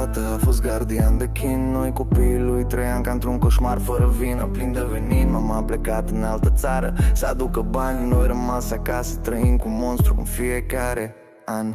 tată a fost gardian de chin. Noi copiii lui trăiam ca într-un coșmar fără vină, plin de venin. Mama a plecat în altă țară să aducă bani, noi rămas acasă trăim cu monstru în fiecare an.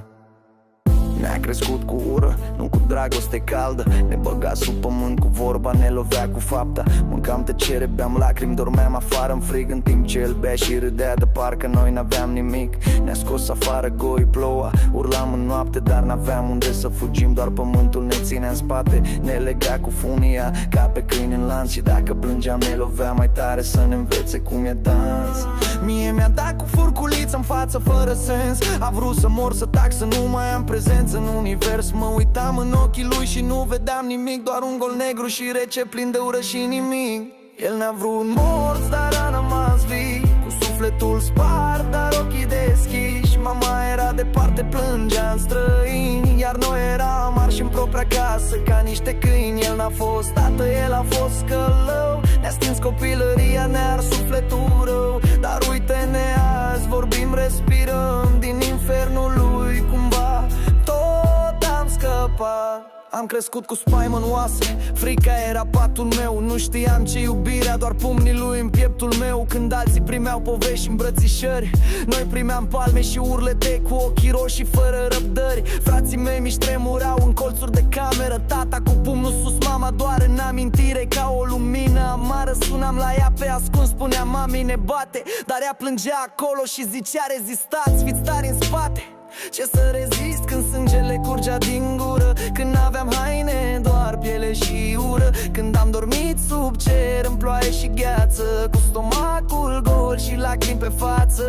Ne-a crescut cu ură, nu cu dragoste caldă. Ne băga sub pământ cu vorba, ne lovea cu fapta. Mâncam tăcere, beam lacrimi, dormeam afară în frig, în timp ce el bea și râdea de parcă noi n-aveam nimic. Ne-a scos afară, goi, ploua, urlam în noapte, dar n-aveam unde să fugim. Doar pământul ne ținea în spate, ne lega cu funia ca pe câini în lanț. Și dacă plângeam, ne lovea mai tare să ne învețe cum e dans. Mie mi-a dat cu furculiță în față fără sens. A vrut să mor, să tac, să nu mai am prezență în univers. Mă uitam în ochii lui și nu vedeam nimic, doar un gol negru și rece, plin de ură și nimic. El n-a vrut morți, dar a rămas vii, cu sufletul spart, dar ochii deschiși. Mama era departe, plângea în străini, iar noi eram marși în propria casă ca niște câini. El n-a fost tată, el a fost scălău. Ne-a stins copilăria, ne-a ars sufletul rău. Dar uite-ne azi, vorbim, respirăm din infernul lui. Cumva tot am scăpat. Am crescut cu spaimă în oase, frica era patul meu. Nu știam ce iubirea, doar pumnii lui în pieptul meu. Când alții primeau povești și îmbrățișări, noi primeam palme și urlete cu ochii roșii fără răbdări. Frații mei mi-și tremurau în colțuri de cameră, tata cu pumnul sus, mama doar în amintire ca o lumină amară. Sunam la ea pe ascuns, spunea mami ne bate, dar ea plângea acolo și zicea rezistați, fiți tari în spate. Ce să rezist când sângele curgea din gură, când n-aveam haine, doar piele și ură. Când am dormit sub cer în ploaie și gheață, cu stomacul gol și lacrimi pe față.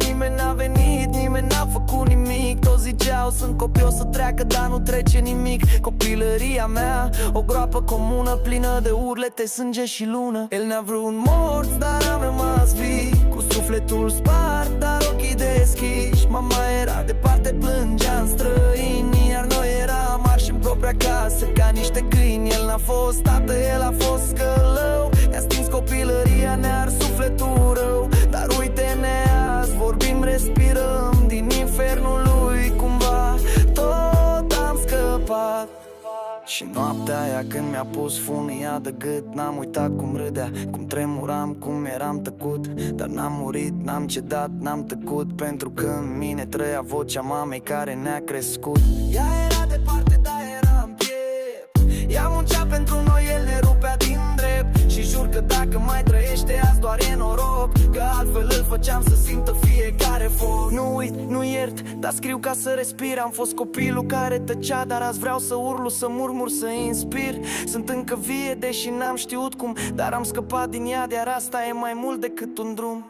Nimeni n-a venit, nimeni n-a făcut nimic. Toți ziceau sunt copii, o să treacă, dar nu trece nimic. Copilăria mea, o groapă comună, plină de urlete, sânge și lună. El ne-a vrut morți, dar am rămas vii, cu sufletul spart, dar ochii deschiși. Mama era departe, plângea în străini, iar noi eram marși în propria casă ca niște câini. El n-a fost tată, el a fost scălău. Ne-a stins copilăria, ne-a ars sufletul rău. Dar uite-ne azi, vorbim, respirăm din infernul lui. Cumva tot am scăpat. Și noaptea aia când mi-a pus funia de gât, n-am uitat cum râdea, cum tremuram, cum eram tăcut. Dar n-am murit, n-am cedat, n-am tăcut, pentru că în mine trăia vocea mamei care ne-a crescut. Ea era departe, dar era în piept. Ea muncea pentru noi, el ne rupea din drept. Și jur că dacă mai trăiește azi doar e noroc, că altfel îl făceam să simtă fiecare foc. Nu uit, nu iert, dar scriu ca să respir. Am fost copilul care tăcea, dar azi vreau să urlu, să murmur, să inspir. Sunt încă vie, deși n-am știut cum, dar am scăpat din ea, de asta e mai mult decât un drum.